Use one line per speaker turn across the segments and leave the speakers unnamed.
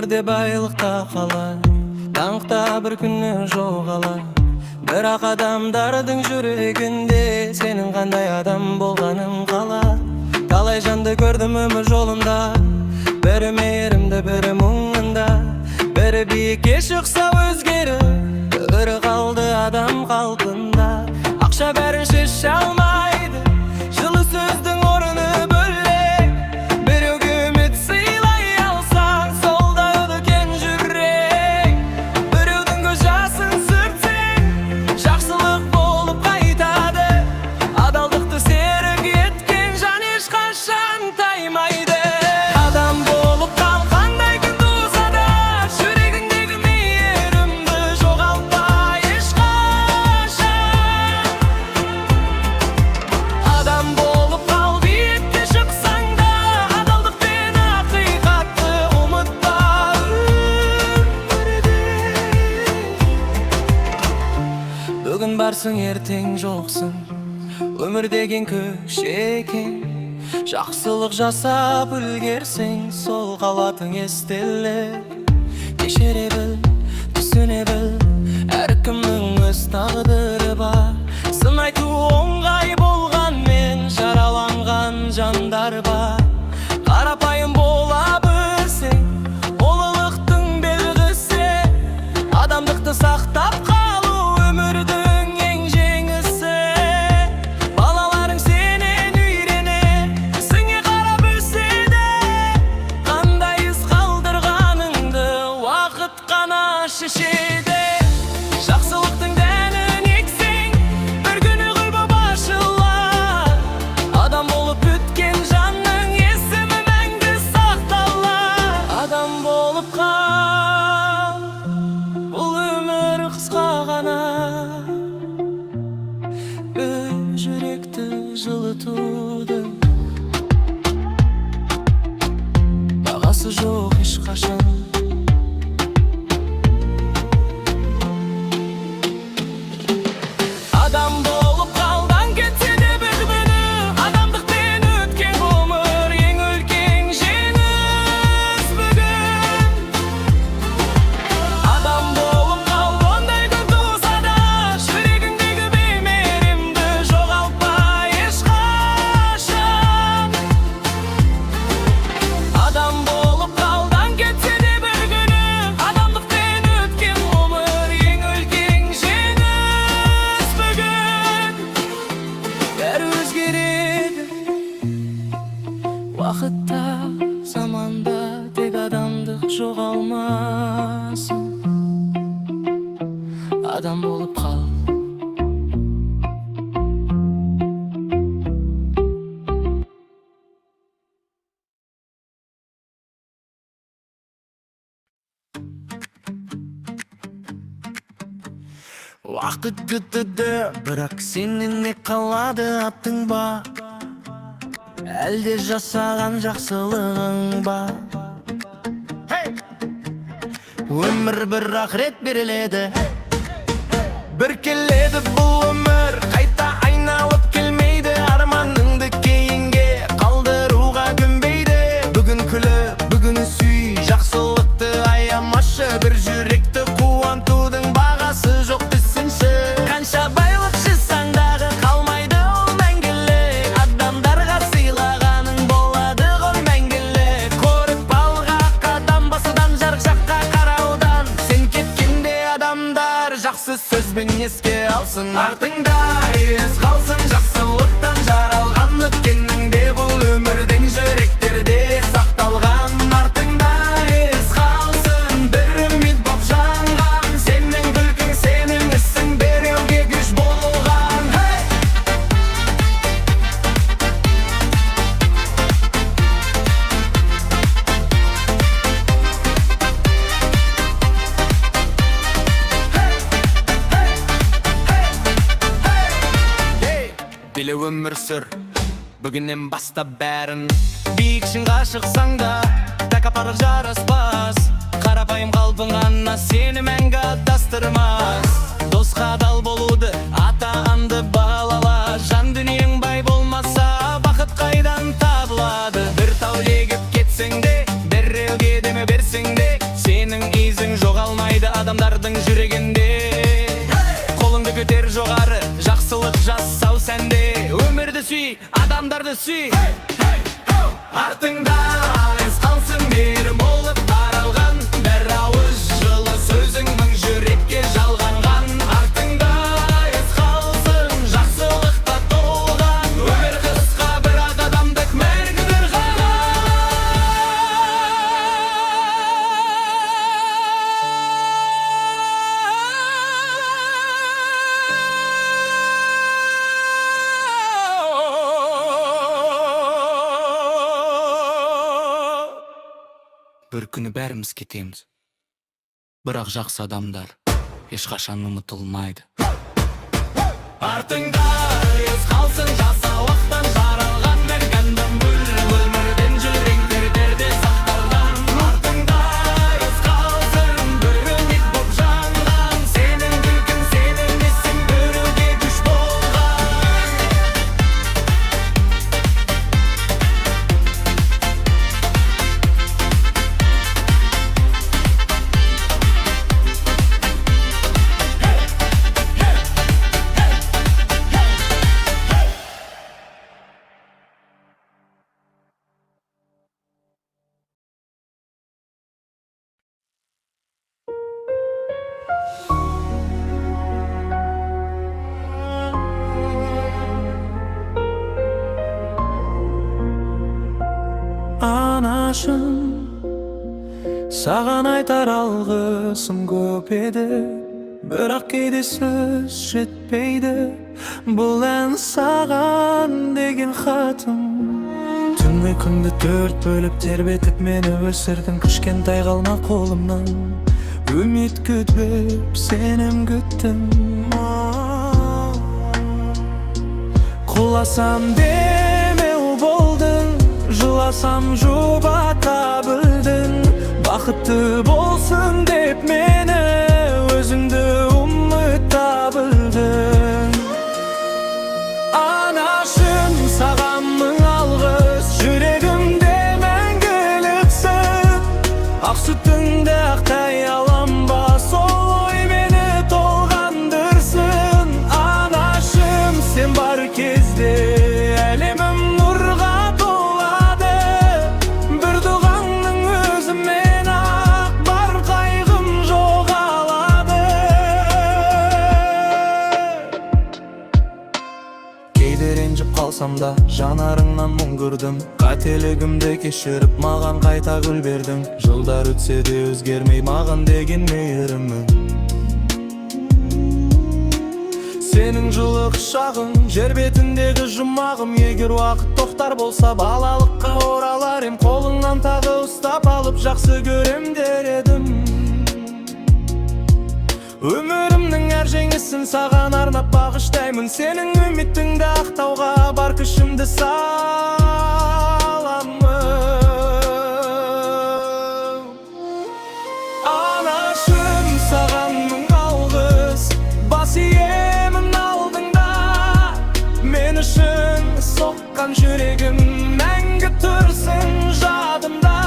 өмірде байлықта қалар, даңқта бір күні жоғалар. Бірақ адамдардың жүрегінде сенің қандай адам болғаның қалар. Талай жанды көрдім өмір жолымда, бірі мейірімді, бірі мұңында. Бірі биікке шықса өзгеріп, бірі қалды адам қалпында. Ақша бәрін шеше алмайды, жылы сөздің орны бөлек. Біреуге үміт сыйлай алсаң, сол да үлкен жүрек. Біреудің көз жасын сүртсең, жақсылық болып қайтады. Адалдықты серік еткен жан ешқашан таймайды. Адам болып қал, қандай күн туса да, жүрегіңдегі мейірімді жоғалтпа ешқашан. Адам болып қал, биікке шықсаң да, адалдық пен ақиқатты ұмытпа өмірде. Бүгін барсың, ертең жоқсың, өмір деген көш екен. Жақсылық жасап үлгерсең, сол қалатың естелік. Кешіре біл, түсіне біл, әркімнің өз тағдыры бар. Сын айту оңғай болғанмен, жараланған жандар бар. Қарапайым бола білсең, ұлылықтың белгісі. Адамдықты сақтап қалу өмірдің ең жеңісі. Балаларың сенен үйрене, ісіңе қарап өседі. Қандай із қалдырғаныңды уақыт қана шешеді. Жақсылықтың дәнін ексең, бір күні гүл боп ашылар. Адам болып өткен жанның есімі мәңгі сақталар. Адам болып қал, бұл өмір қысқа ғана. Жүректі жылытудың бағасы жоқ ешқашан. Адам болып қалдан кетсе де бір күні, адамдықпен өткен ғұмыр ең үлкен жеңіс бүгін. Адам болып қал, ондай күн туса да, жүрегіңдегі беймейірімді жоғалтпа ешқашан. Адам болып қалдан кетсе де бір күні, адамдықпен өткен ғұмыр ең үлкен жеңіс бүгін. Бәрі өзгереді уақытта, заманда, тек адамдық жоғалмасын. Адам болып қал. Уақыт күтеді, бірақ сенен не қалады аттың ба? Әлде жасаған жақсылығың ба? Өмір бір-ақ рет беріледі, бір келеді бұл өмір, қайта айналып келмейді. Арманыңды кейінге қалдыруға көнбейді. Бүгін күліп, бүгін сүй, жақсылықты аямашы. Бір жүректі қуантудың бағасы жоқ десеңші. Қанша байлық жисаң дағы қалмайды ол мәңгілік. Адамдарға сыйлағаның болады ғой мәңгілік. Көріп алға қадам басудан, жарық жаққа қараудан. Сен кеткенде адамдар жақсы сөзбен еске алсын. Артыңда ес қалсын жақсылықтан жаралған. Өткеніңде бұл өмірдің жүректерде сақталған. Артыңда ес қалсын, бір үміт боп жанған. Сенің күлкің, сенің ісің беруге күш болған. Біле өмір сүр, бүгіннен бастап бәрін. Биік шыңға шықсаң да, тәкаппарлық жараспас. Қарапайым қалпың ғана сені мәңгі адастырмас. Досқа адал болуды, ата-анды бағалала. Жан дүниең бай болмаса, бақыт қайдан табылады? Бір тау егіп кетсең де, біреуге деме берсең де, жоғалмайды адамдардың жүрегінде. Қолыңды көтер жоғары, жақсылық жасау сәнде. Өмірді сүй, адамдарды сүй. Артыңда аңыз қалсын мейірім болып таралған. Бір ауыз жылы сөзің мың жүрекке жалғанған. Артыңда аңыз қалсын жақсылықта толған. Өмір қысқа, бірақ адамдық мәңгідір бір күні бәріміз кетеміз, бірақ жақсы адамдар ешқашан ұмытылмайды. Артыңда із қалсын жасауақтан жаралған. Мергендің өмірден жүректерде сақталған. Артыңда із қалсын бір үміт боп жанған. Сенің күлкің, сенің есің біреуге күш болған. Анашым, саған айтар алғысым көп еді, бірақ кейде сөз жетпейді. Бұл ән саған деген хатым. Түн ұйқыңды төрт бөліп тербетіп мені өсірдің. Кішкентай қалма қолымнан, үміт күтіп сенім күттім. Құласам демеу болдың, жыласам жұбата білдің. Бақытты болсын деп мені өзіңді ұмыта білдің. Анашым, саған мың алғыс, жүрегімде мәңгіліксің. Ақ сүтіңді ақтай алам ба, сол ой мені толғандырсын. Анашым, сен бар кезде әлемім нұрға толады. Бір дұғаңның өзімен ақ бар қайғым жоғалады. Кейде ренжіп қалсам да жанарыңнан мұң көрдім. Қателігімді кешіріп маған қайта гүл бердің. Жылдар өтсе де өзгермей маған деген мейірімің. Сенің жылы құшағың, жер бетіндегі жұмағым. Егер уақыт тоқтар болса балалыққа оралар ем. Қолыңнан тағы ұстап алып жақсы көрем дер едім. Өмірімнің әр жеңісін саған арнап бағыштаймын. Сенің үмітіңді ақтауға бар күшімді саламын. Анашым, саған мың алғыс, бас иемін алдыңда. Мен үшін соққан жүрегім мәңгі тұрсын жадымда.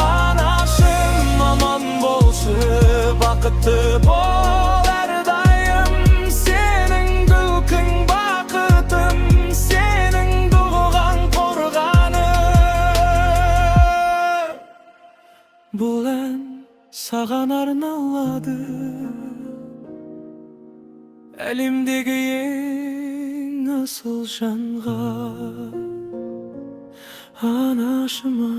Анашым, аман болшы, бақытты бол әрдайым. Сенің күлкің бақытым, сенің дұғаң қорғаны. Бұл ән саған арналады, әлемдегі ең асыл жанға. Анашыма.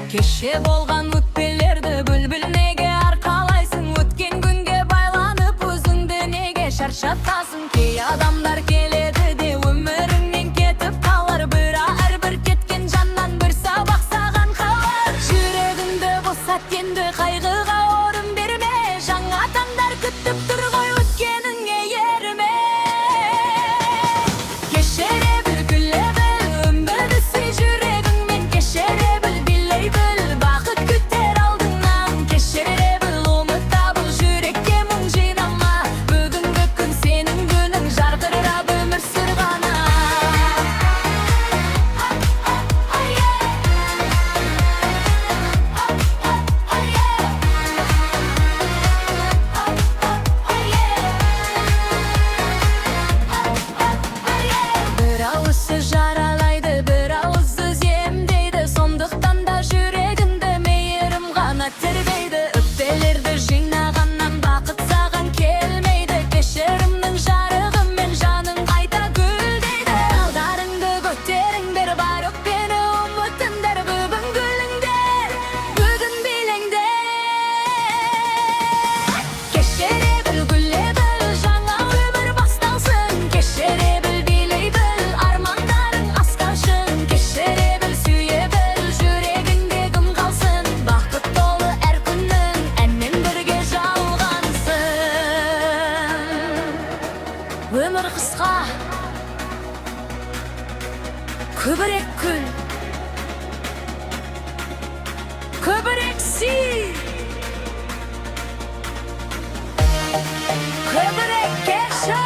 Кеше болған өтпелерді бүлбіл неге арқалайсың? Өткен күнге байланып өзіңді неге шаршатасың? Кей адамдар келеді де өміріңнен кетіп қалар. Әрбір кеткен жаннан бір сабақ саған қалар. Жүрегіңді босат енді, қайғыға орын берме. Жаңа таңдар күтіп тұр ғой, өткеніңе ерме. Көбірек күл, көбірек сүй, көбірек кешір.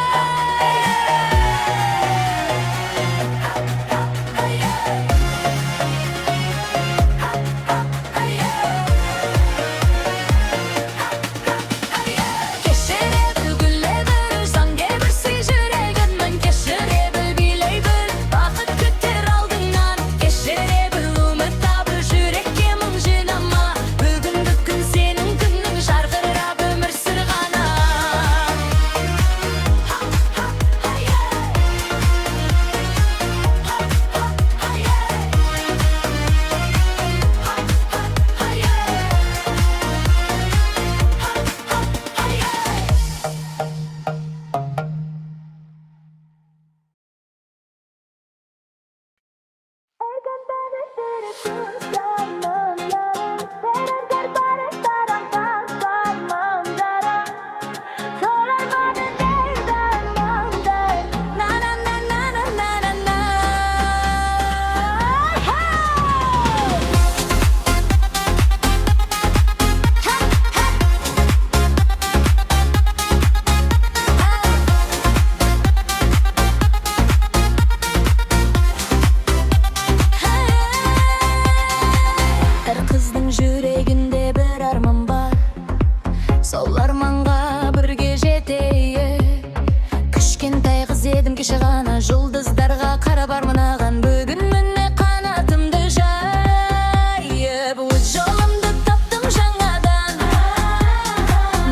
Жұлдыздарға қарап арманаған бүгін міне қанатымды жайып өз жолымды таптым жаңадан.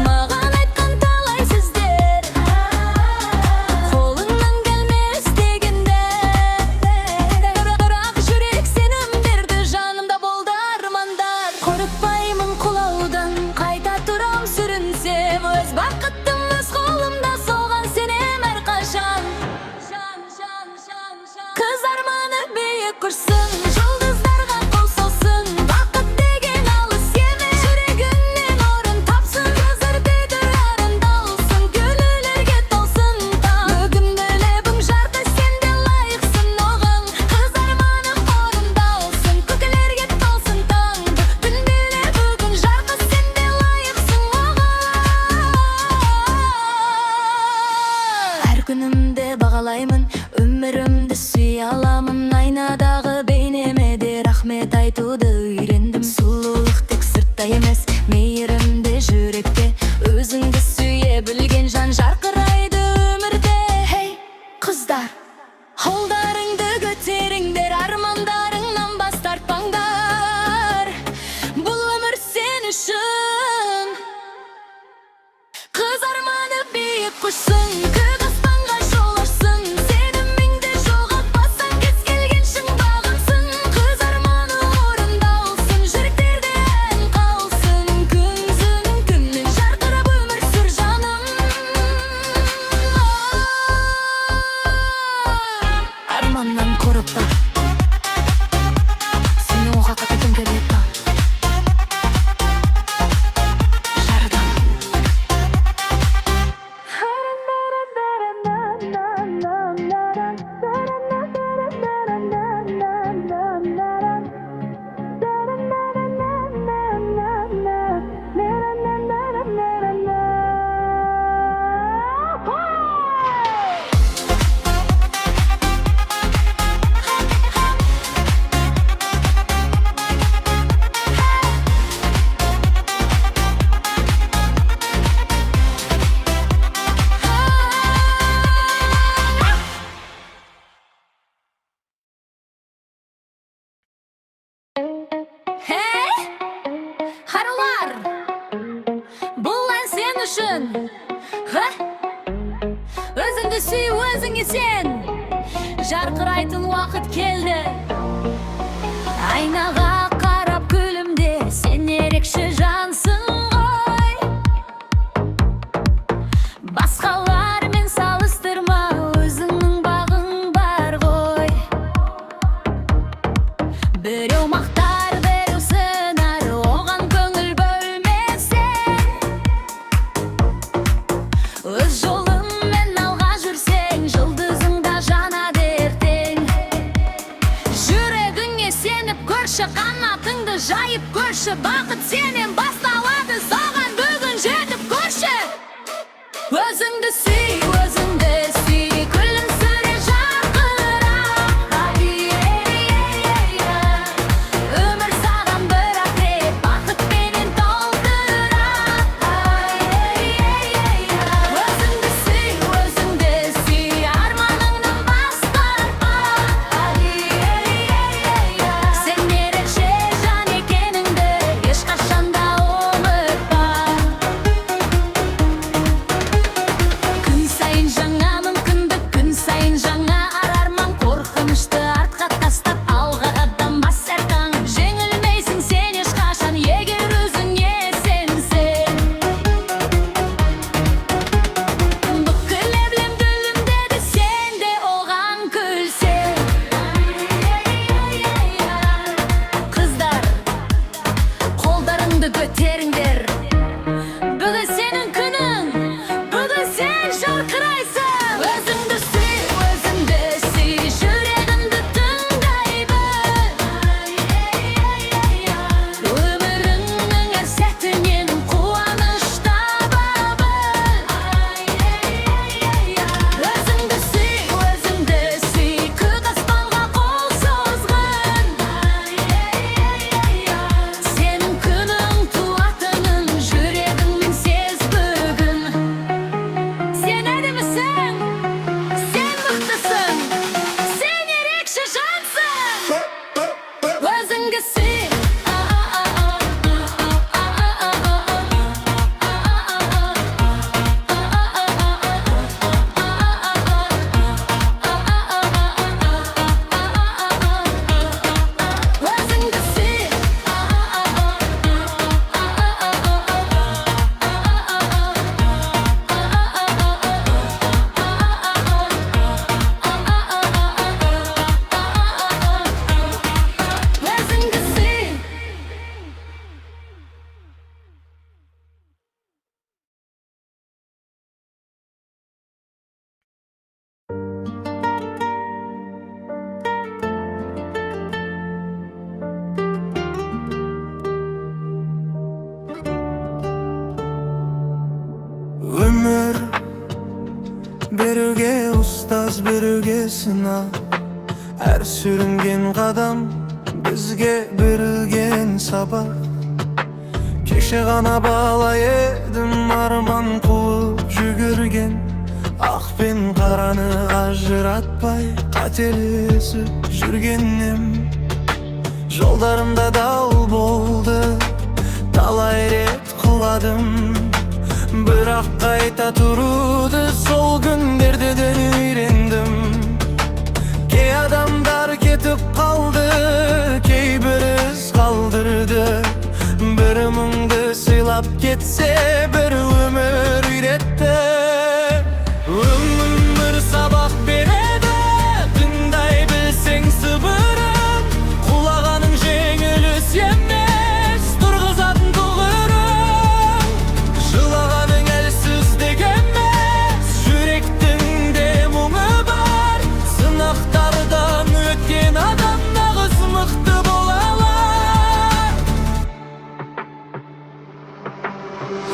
Маған айтқан талай сөздер қолыңнан келмес дегенде, бірақ жүрек сенім берді, жанымда болды армандар. Қорықпаймын құлаудан, қайта тұрам сүрінсем, өз бақытым өз қолымда, соған сенем әрқашан. Қыз арманы биік құрсын, жұлдыздарға қол соқсын, бақыт деген алыс емес, жүрегіңнен орын тапсын. Қазір дейді арындалсын, гүллерге толсын таң. Бүгінгі лебің жарты, сен де лайықсың оған. Қыз арманым орындалсын, көкелерге толсын таң. Түнделе бүгін жарты, сен де лайықсың оған. Әр күнімді бағалаймын, өмірімді сүйе аламын. Айнадағы бейнеме де рахмет айтуды үйрендім. Сұлулық тек сыртта емес, мейірімді жүректе. Өзіңді сүйе білген жан жарқырайды өмірде. Хей, қыздар, қолдарыңды көтеріңдер, армандарыңнан бас тартпаңдар. Бұл өмір сен үшін. Қыз арманы биік құшсын, көк аспанға жол ашсын, сеніміңді жоғалтпасаң, кез келген шың бағынсын. Қыз арманы орындалсын, жүректерде ән қалсын, күнсің күннен жарқырап өмір сүр жаным. Арманнан қорықпа, сені оға қататын келеді жардан. Хей, қаралар, бұл ән сен үшін. Өзіңді сүй, өзіңе сен, жарқырайтын уақыт келді. Айнаға қарап күлімде, сен ерекше жансың ғой. Басқалармен салыстырма, өзіңнің бағың бар ғой. Біреу мақтар, біреу сынар, оған көңіл бөлмесең. Өз жолыңмен алға жүрсең, жұлдызыңда жанады ертең. жайып көрші, бақыт сенен басталады, саған бүгін жетіп көрші. Өзіңді сүй, күлімсіре жарқыра. Өмір саған бір-ақ рет бақытпенен толтыра. Өзіңді сүй, арманыңнан бас тартпа. Сен ерекше жан екеніңді ешқашанда ұмытпа. Күн сайын жаңа мүмкіндік, күн сайын жаңа арман, қорқынышты артқа тастап алға қадам бас әртаң. Жеңілмейсің сен ешқашан, егер өзіңе сенсең. Бүкіл әлем гүлімдеді, сен де оған күлсең. Қыздар, қолдарыңды көтеріңдер. Бүгін сенің күнің, бүгін сен жарқырайсың. Өзіңді сүй, жүрегімді тыңдай біл. Өміріңнің әр сәтінен қуаныш таба біл. Өзіңді сүй, көк аспанға қол созғын. Сенің күнің туатынын жүрегіңмен сез бүгін. Сен әдемісің, сен мықтысың, сен ерекше жансың. Өзіңді сүй, өзіңді сүй. Өзіңді сүй.
Өмір беруге ұстаз, беруге сынақ. Әр сүрінген қадам бізге берілген сабақ. Кеше ғана бала едім, арман қуып жүгірген. Ақ пен қараны ажыратпай қателесіп жүргенім. Жолдарымда дау болды, талай рет құладым. Бірақ қайта тұруды сол күндерден үйрендім. Кей адамдар кетіп қалды, кейбірі із қалдырды. Бір мұңды сыйлап кетсе, бір өмір үйретті. Өмір сабақ береді, тыңдай білсең сыбырын. Құлағаның жеңіліс емес, тұрғызатын тұғырын. Жылағаның әлсіздік емес, жүректің де мұңы бар. Сынақтардан өткен адам нағыз мықты бола алар.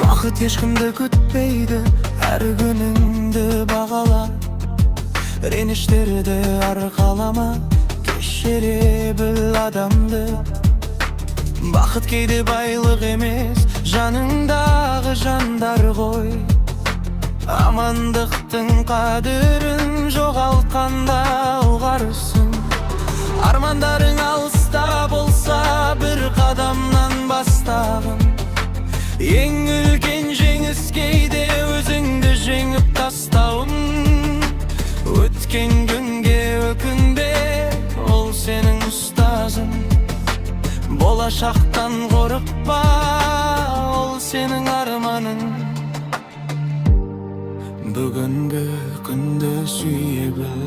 Бақыт ешкімді күтпейді, әр күніңді бағала. Реніштерді арқалама, кешіре біл адамды. Бақыт кейде байлық емес, жаныңдағы жандар ғой. Амандықтың қадірін жоғалтқанда ұғарсың. Армандарың алыста болса, бір қадамнан бастағын. Ең үлкен жеңіс кейде өзіңді жеңіп тастауың. Өткен күнге өкінбе, ол сенің ұстазың. Болашақтан қорықпа, ол сенің арманың. Бүгінгі күнді сүйе біл.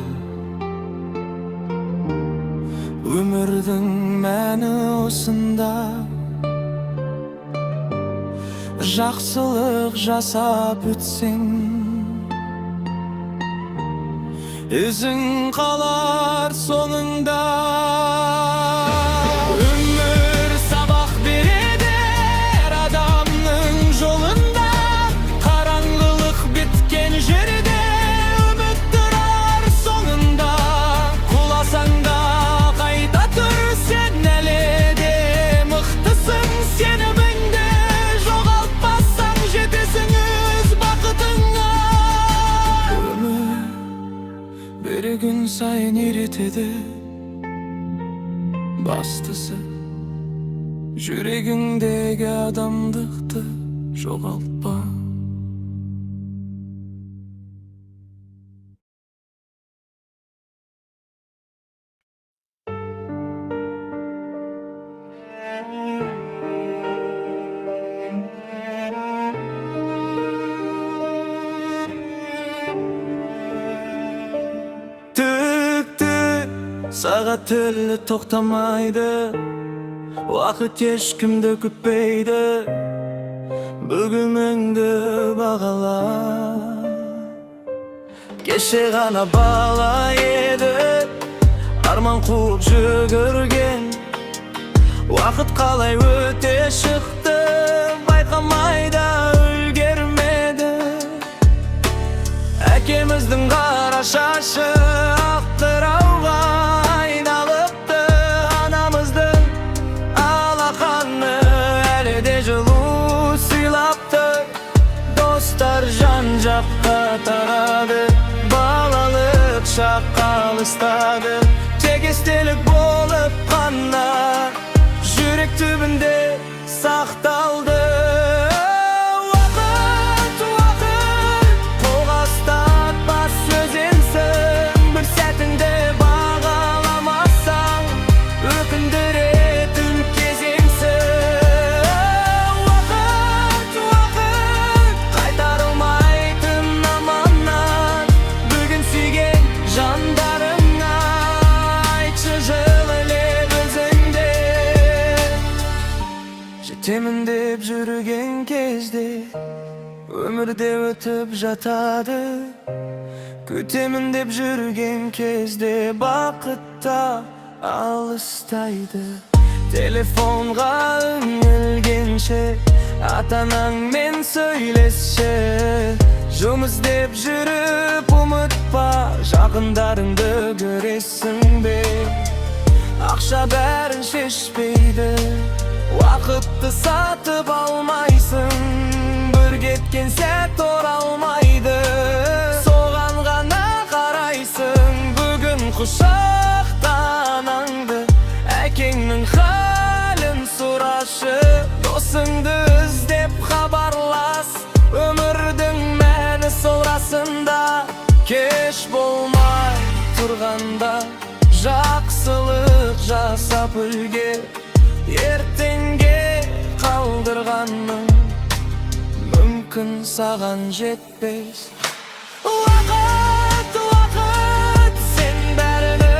Өмірдің мәні осында. Жақсылық жасап өтсең, ізің қалар соңында. Өмір сабақ сайын үйретеді. Бастысы жүрегіңдегі адамдықты жоғалтпа. Сағат тілі тоқтамайды, уақыт ешкімді күтпейді. Бүгініңді бағала, кеше ғана бала еді, арман қуып жүгірген. Уақыт қалай өте шықты, байқамай да үлгермеді. Әкеміздің қара шашы ақтырауға айналыпты, анамыздың алақаны әлі де жылу сыйлапты. Достар жан-жаққа тарады, балалық шақ алыстады. Тек естелік болып қана жүрек түбінде сақталды. Жетемін деп жүрген кезде өмірде өтіп жатады. Күтемін деп жүрген кезде бақытта алыстайды. Телефонға үңілгенше ата-анаңмен сөйлесші. Жұмыс деп жүріп ұмытпа, жақындарыңды көресің бе. Ақша бәрін шешпейді, уақытты сатып алмайсың. Бір кеткен сәт оралмайды, соған ғана қарайсың. Бүгін құшақта анаңды, әкеңнің халін сұрашы. Досыңды іздеп хабарлас, өмірдің мәні сол расында. Кеш болмай тұрғанда жақсылық жасап үлге. Ертеңге қалдырғаның мүмкін саған жетпес. Уақыт, уақыт, сен бәріні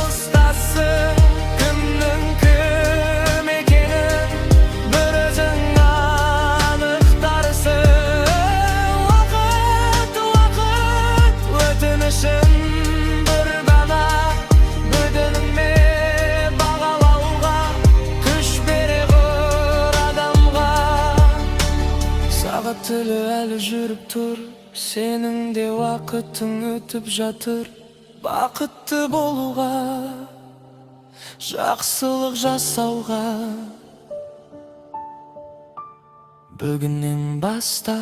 ұстасын. Кімнің кім екенін бір өзің анықтарсың. Уақыт, уақыт, өтінішін бір ғана бөтеніңме бағалауға күш бере ғыр адамға. Сағат тілі әлі жүріп тұр, сенің де уақытың өтіп жатыр. Бақытты болуға, жақсылық жасауға бүгіннен баста